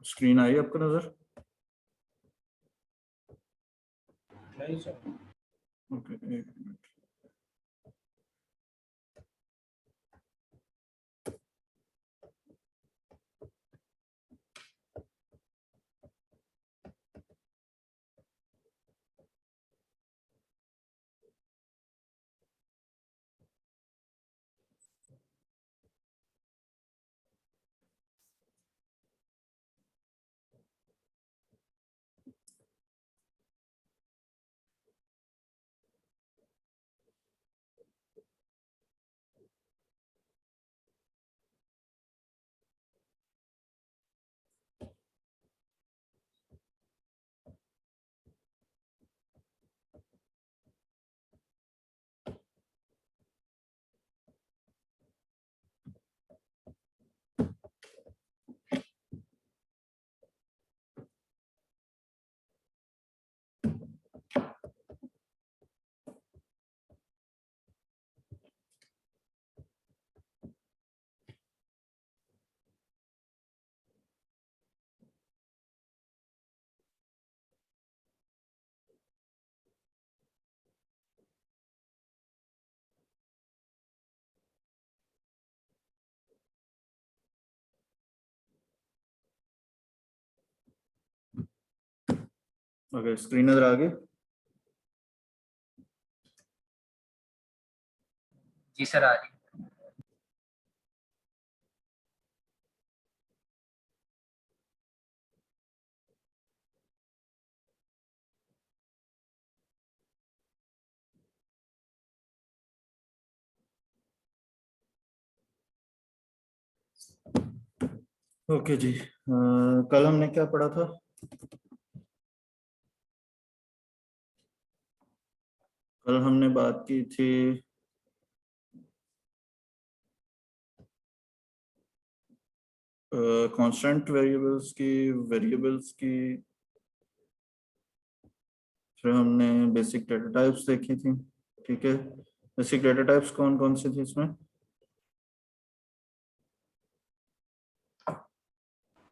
Screen I आपको नजर? नहीं सर। ओके, एक मिनट। ओके, स्क्रीन नजर आ गई? जी सर, आ रही। ओके जी, कल हमने क्या पढ़ा था? कल हमने बात की थी कांस्टेंट वेरिएबल्स की, वेरिएबल्स की, फिर हमने बेसिक डेटा टाइप्स देखी थी। ठीक है, बेसिक डेटा टाइप्स कौन कौन सी थी इसमें?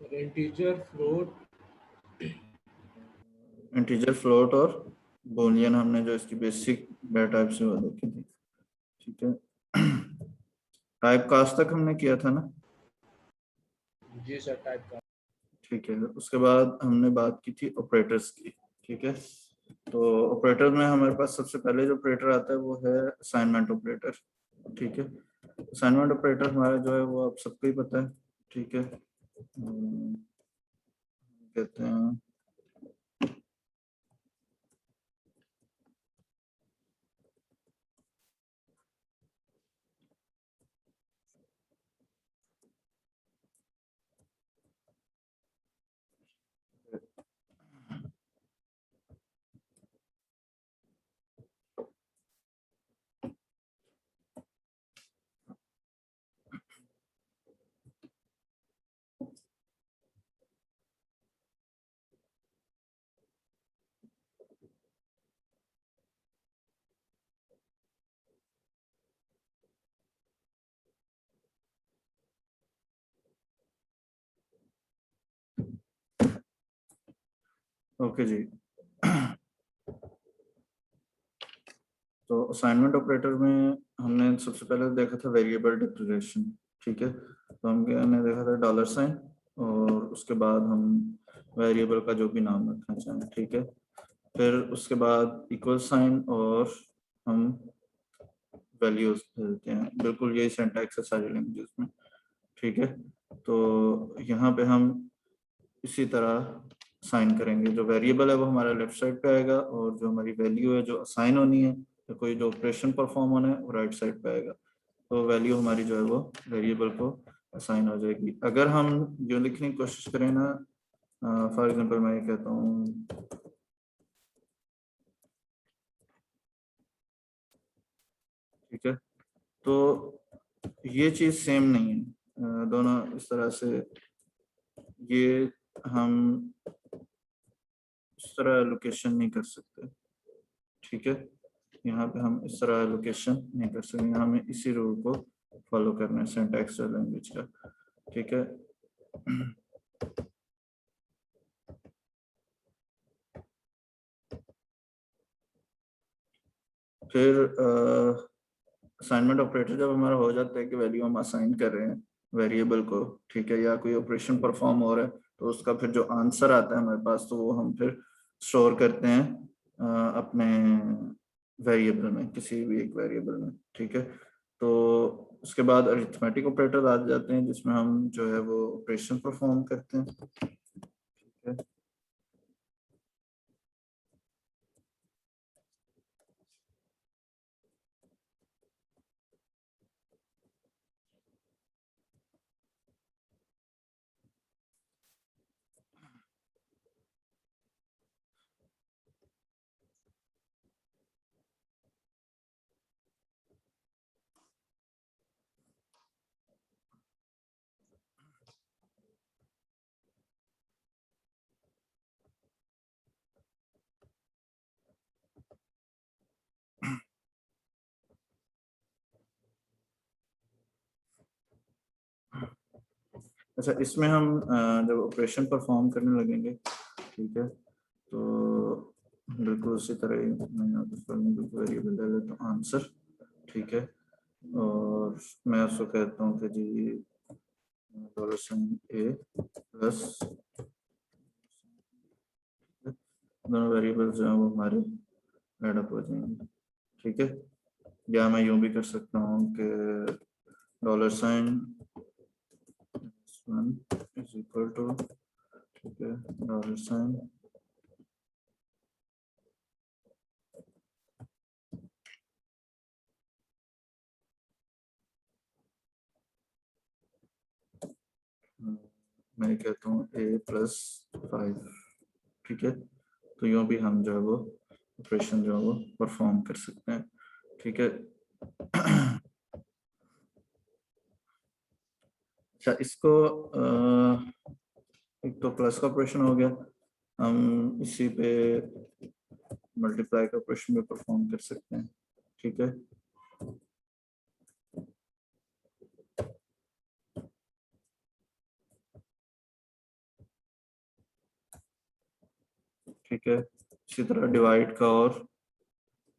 Integer, float. इंटीजर, फ्लोट और बूलियन, हमने जो इसकी बेसिक डेटा टाइप्स है वो देखी थी। ठीक है, टाइप कास्ट तक हमने किया था ना? जी सर, टाइप का। ठीक है, उसके बाद हमने बात की थी ऑपरेटर्स की। ठीक है, तो ऑपरेटर में हमारे पास सबसे पहले जो ऑपरेटर आता है वो है असाइनमेंट ऑपरेटर। ठीक है, असाइनमेंट ऑपरेटर हमारा जो है वो आप सबको ही पता है। ठीक है, कहते हैं ओके जी। तो असाइनमेंट ऑपरेटर में हमने सबसे पहले देखा था वेरिएबल डिक्लेरेशन। ठीक है, तो हमने देखा था डॉलर साइन, और उसके बाद हम वेरिएबल का जो भी नाम रखना चाहें। ठीक है, फिर उसके बाद इक्वल साइन और हम वैल्यूज देते हैं। बिल्कुल यही सिंटैक्स है सारी लैंग्वेजेस में। ठीक है, तो यहाँ पे हम इसी तरह साइन करेंगे। जो वेरिएबल है वो हमारा लेफ्ट साइड पे आएगा, और जो हमारी वैल्यू है जो असाइन होनी है, तो कोई जो ऑपरेशन परफॉर्म होना है वो राइट साइड पे आएगा। तो वैल्यू हमारी जो है वो वेरिएबल को असाइन हो जाएगी। अगर हम जो लिखने की कोशिश करें ना, फॉर एग्जांपल मैं ये कहता हूँ ठीक है, तो ये चीज़ सेम नहीं है। दोनों इस तरह से, ये हम इस तरह एलोकेशन नहीं कर सकते। ठीक है, यहाँ पे हम इस तरह एलोकेशन नहीं कर सकते, हमें इसी रूल को फॉलो करना है सिंटैक्स लैंग्वेज का। ठीक है, फिर असाइनमेंट ऑपरेटर जब हमारा हो जाता है कि वैल्यू हम असाइन कर रहे हैं वेरिएबल को, ठीक है, या कोई ऑपरेशन परफॉर्म हो रहा है, तो उसका फिर जो आंसर आता है हमारे पास, तो वो हम फिर स्टोर करते हैं अपने वेरिएबल में, किसी भी एक वेरिएबल में, ठीक है। तो उसके बाद अरिथमेटिक ऑपरेटर आ जाते हैं जिसमें हम जो है वो ऑपरेशन परफॉर्म करते हैं, ठीक है। अच्छा, इसमें हम जब ऑपरेशन परफॉर्म करने लगेंगे, ठीक है, तो बिल्कुल उसी तरह ही मैं यहाँ पर वेरिएबल ले लेता हूँ आंसर, ठीक है, और मैं उसको कहता हूँ कि जी डॉलर साइन ए प्लस, दोनों वेरिएबल्स जो हैं वो हमारे एड अप हो जाएंगे, ठीक है। या मैं यूँ भी कर सकता हूँ कि dollar sign is equal to, ठीक है, डॉलर साइन मैं कहता हूँ ए प्लस 5, ठीक है। तो यूँ भी हम जो है वो ऑपरेशन जो है वो परफॉर्म कर सकते हैं, ठीक है। अच्छा, इसको एक तो प्लस का ऑपरेशन हो गया, हम इसी पे मल्टीप्लाई का ऑपरेशन भी परफॉर्म कर सकते हैं, ठीक है। ठीक है, इसी तरह डिवाइड का और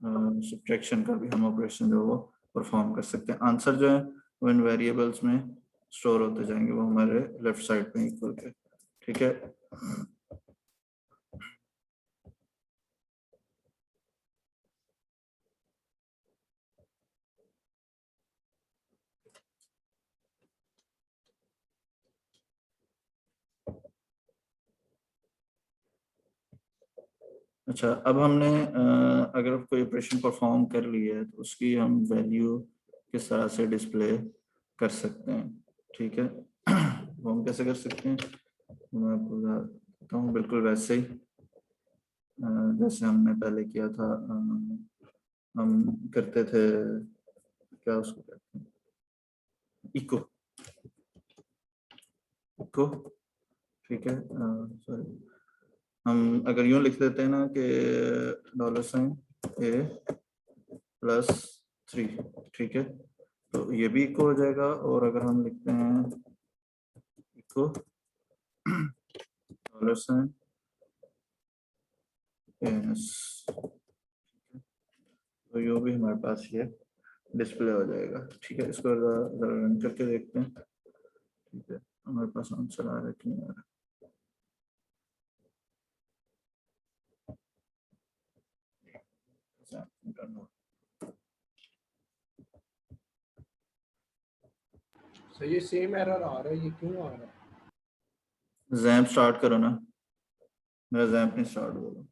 सब्ट्रैक्शन का भी हम ऑपरेशन जो है वो परफॉर्म कर सकते हैं। आंसर जो है वो इन वेरिएबल्स में स्टोर होते जाएंगे, वो हमारे लेफ्ट साइड पे इक्वल के, ठीक है। अच्छा, अब हमने अगर कोई ऑपरेशन परफॉर्म कर लिया है तो उसकी हम वैल्यू किस तरह से डिस्प्ले कर सकते हैं, ठीक है। वो हम कैसे कर सकते हैं, मैं आपको बताता हूँ, बिल्कुल वैसे ही जैसे हमने पहले किया था। हम करते थे, क्या उसको कहते हैं, इको, इको, ठीक है। सॉरी, हम अगर यूँ लिख देते हैं ना कि डॉलर साइन ए प्लस 3, ठीक है, तो ये भी इको हो जाएगा। और अगर हम लिखते हैं इको डॉलर साइन एस, तो ये भी हमारे पास ये डिस्प्ले हो जाएगा, ठीक है। इसको रन करके देखते हैं, ठीक है, हमारे पास आंसर आ रहा है कि नहीं आ रहा। सो ये सेम एरर आ रहा है, ये क्यों आ रहा है? जैम्प स्टार्ट करो ना, मेरा जैम्प नहीं स्टार्ट होगा।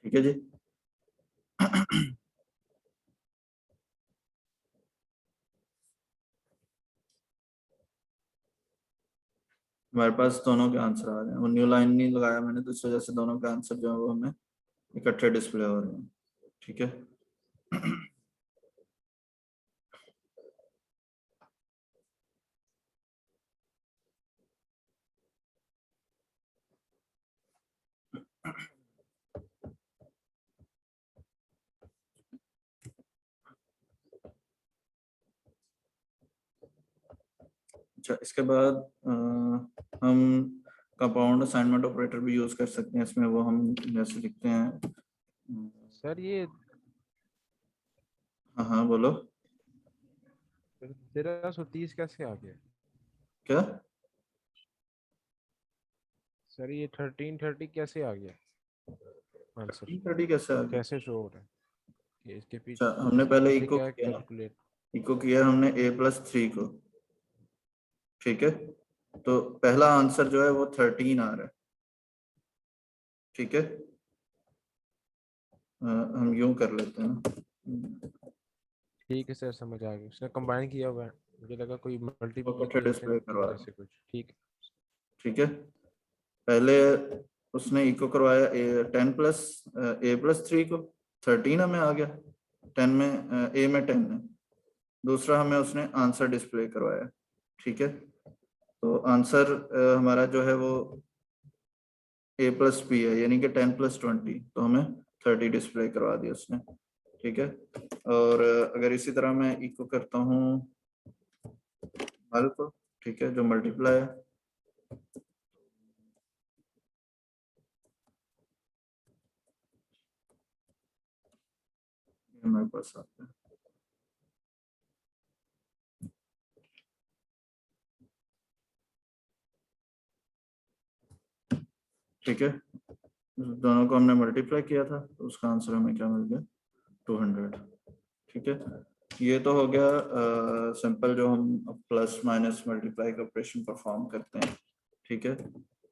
ठीक है जी। हमारे पास दोनों के आंसर आ रहे हैं, वो न्यू लाइन नहीं लगाया मैंने, तो इस वजह से दोनों के आंसर जो है वो हमें इकट्ठे डिस्प्ले हो रहे हैं, ठीक है। अच्छा, इसके बाद हम कंपाउंड असाइनमेंट ऑपरेटर भी यूज कर सकते हैं इसमें। वो हम जैसे लिखते हैं। सर ये हाँ हाँ बोलो। 1330 कैसे आ गया? क्या? सर ये 1330 कैसे आ गया आंसर? 30 कैसे आ गया? कैसे शो हो रहा है कि इसके अच्छा, पीछे हमने इसके पहले पीछे इको क्या किया ना। कैलकुलेट? इको किया हमने a+3 को। ठीक है, तो पहला आंसर जो है वो 13 आ रहा है। ठीक है, हम यूं कर लेते हैं ना। ठीक है सर, समझ आ गया। उसने कंबाइन किया हुआ है, मुझे लगा कोई वो इकट्ठे मल्टीप्लिकेशन डिस्प्ले की करवा वजह रहे से हैं। कुछ। ठीक है। ठीक है, पहले उसने इको करवाया 10+a+3 को। 13 हमें आ गया। 10 में a में 10 है। दूसरा हमें उसने आंसर डिस्प्ले करवाया। ठीक है, तो आंसर हमारा जो है वो a+b है, यानी कि 10+20, तो हमें 30 डिस्प्ले करवा दिया उसने। ठीक है, और अगर इसी तरह मैं इको करता हूँ हल को, ठीक है, जो मल्टीप्लाई है, हमारे पास आता है। ठीक है, दोनों को हमने मल्टीप्लाई किया था तो उसका आंसर हमें क्या मिल गया? 200। ठीक है, ये तो हो गया सिंपल जो हम प्लस माइनस मल्टीप्लाई का ऑपरेशन परफॉर्म करते हैं। ठीक है,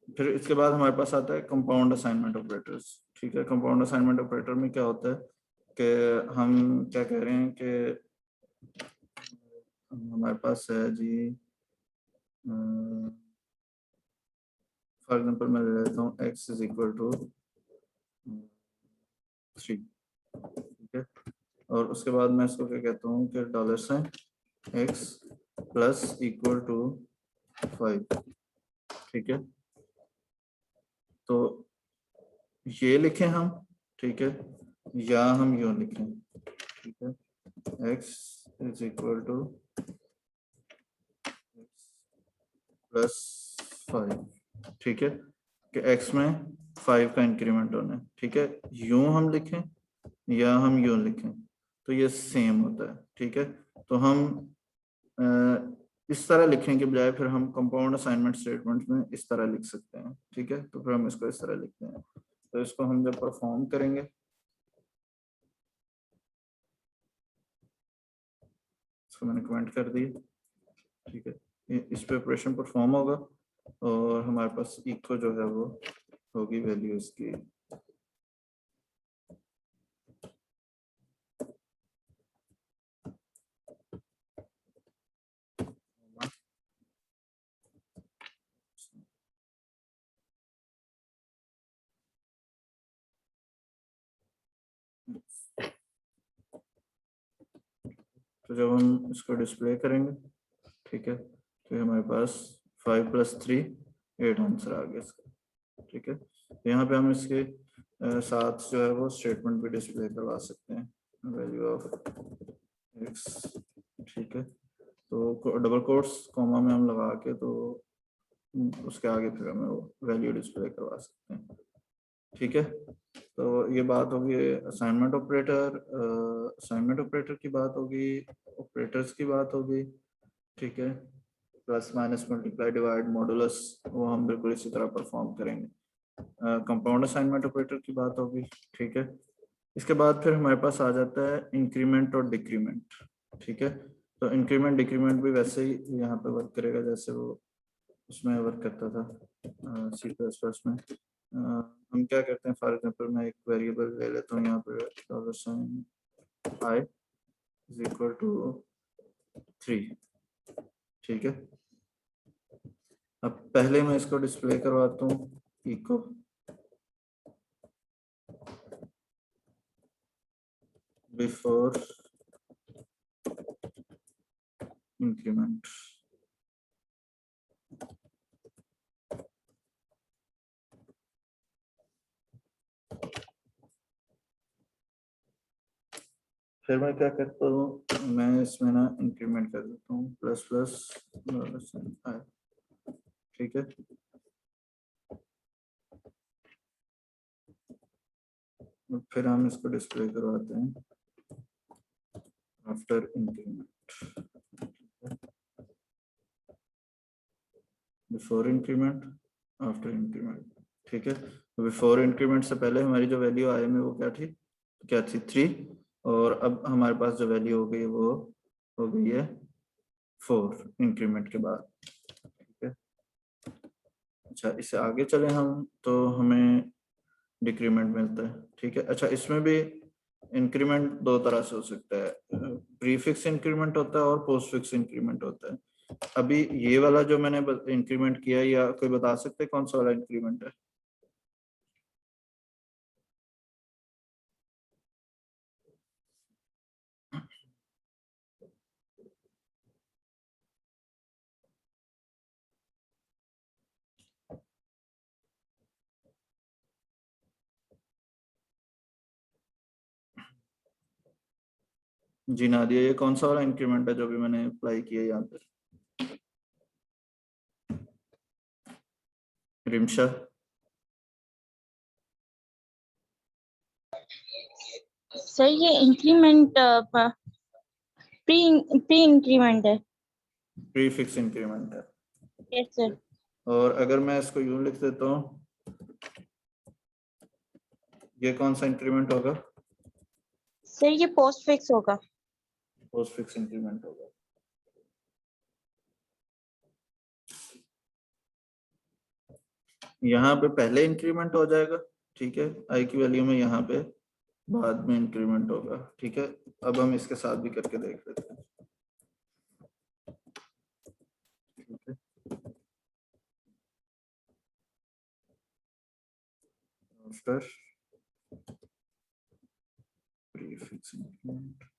फिर इसके बाद हमारे पास आता है कंपाउंड असाइनमेंट ऑपरेटर्स। ठीक है, कंपाउंड असाइनमेंट ऑपरेटर में क्या होता है कि हम क्या कह रहे हैं कि हमारे पास है जी, फॉर एग्जांपल मैं ले लेता हूँ x इज इक्वल टू 3। ठीक है, और उसके बाद मैं इसको क्या कहता हूँ कि $x प्लस इक्वल टू 5। ठीक है, तो ये लिखें हम। ठीक है, या हम यूं लिखें। ठीक है, x is equal two plus 5। ठीक है, कि x में 5 का इंक्रीमेंट होना है। ठीक है, यूं हम लिखें या हम यूं लिखें तो ये सेम होता है। ठीक है, तो हम इस तरह लिखने के बजाय फिर हम कंपाउंड असाइनमेंट स्टेटमेंट में इस तरह लिख सकते हैं। ठीक है, तो फिर हम इसको इस तरह लिखते हैं। तो इसको हम जब परफॉर्म करेंगे, इसको मैंने कमेंट कर दिया। ठीक है, इस पे ऑपरेशन परफॉर्म होगा और हमारे पास इको जो है वो होगी वैल्यू इसकी। तो जब हम इसको डिस्प्ले करेंगे, ठीक है, तो हमारे पास 5+3 8 आंसर आ गया इसका। ठीक है, तो यहाँ पे हम इसके साथ जो है वो स्टेटमेंट भी डिस्प्ले करवा सकते हैं, वैल्यू ऑफ x। ठीक है, तो डबल कोट्स कॉमा में हम लगा के तो उसके आगे फिर हमें वो वैल्यू डिस्प्ले करवा सकते हैं। ठीक है, तो ये बात होगी असाइनमेंट ऑपरेटर। असाइनमेंट ऑपरेटर की बात होगी, ऑपरेटर्स की बात होगी। ठीक है, plus minus multiply divide modulus वो हम बिल्कुल इसी तरह परफॉर्म करेंगे। कंपाउंड असाइनमेंट ऑपरेटर की बात होगी। ठीक है, इसके बाद फिर हमारे पास आ जाता है इंक्रीमेंट और डिक्रीमेंट। ठीक है, तो इंक्रीमेंट डिक्रीमेंट भी वैसे ही यहाँ पे वर्क करेगा जैसे वो उसमें वर्क करता था C++ में। हम क्या करते हैं, फॉर एग्जांपल मैं एक वेरिएबल ले लेता हूँ यहाँ पे $i इज इक्वल टू 3। ठीक है, अब पहले मैं इसको डिस्प्ले करवाता हूँ इको बिफोर इंक्रीमेंट। फिर मैं क्या करता हूँ, मैं इसमें ना इंक्रीमेंट कर देता हूँ प्लस प्लस आई, ठीक है। फिर हम इसको डिस्प्ले करवाते हैं after increment, before increment, after increment, ठीक है। बिफोर इंक्रीमेंट से पहले हमारी जो वैल्यू आई में वो क्या थी 3, और अब हमारे पास जो वैल्यू हो गई वो हो गई है 4 इंक्रीमेंट के बाद, ठीक है। अच्छा, इससे आगे चले हम तो हमें डिक्रीमेंट मिलता है, ठीक है। अच्छा, इसमें भी इंक्रीमेंट दो तरह से हो सकता है, प्री फिक्स इंक्रीमेंट होता है और पोस्ट फिक्स इंक्रीमेंट होता है। अभी ये वाला जो मैंने इंक्रीमेंट किया, या कोई बता सकते हैं कौन सा वाला इंक्रीमेंट है? जी नादिया, ये कौन सा वाला इंक्रीमेंट है जो भी मैंने अप्लाई किया यहाँ पे? रिमशा? सर ये इंक्रीमेंट प्री प्री इंक्रीमेंट है। प्री फिक्स इंक्रीमेंट है। Yes sir. और अगर मैं इसको यूं लिख देता हूँ, ये कौन सा इंक्रीमेंट होगा? सर ये पोस्ट फिक्स होगा। पोस्ट फिक्स इंक्रीमेंट होगा। यहाँ पे पहले इंक्रीमेंट हो जाएगा, ठीक है, आई की वैल्यू में, यहाँ पे बाद में इंक्रीमेंट होगा, ठीक है। अब हम इसके साथ भी करके देख लेते हैं, ठीक है। आफ्टर प्रीफिक्स इंक्रीमेंट,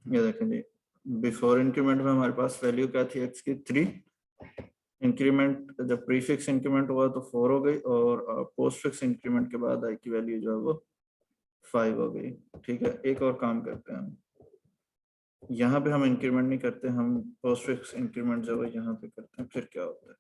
ये देखें जी, बिफोर इंक्रीमेंट में हमारे पास वैल्यू क्या थी एक्स की 3, इंक्रीमेंट जब प्रीफिक्स इंक्रीमेंट हुआ तो 4 हो गई, और पोस्ट फिक्स इंक्रीमेंट के बाद आई की वैल्यू जो है वो 5 हो गई, ठीक है। एक और काम करते हैं हम, यहाँ पे हम इंक्रीमेंट नहीं करते, हम पोस्ट फिक्स इंक्रीमेंट जो है यहाँ पे करते हैं, फिर क्या होता है।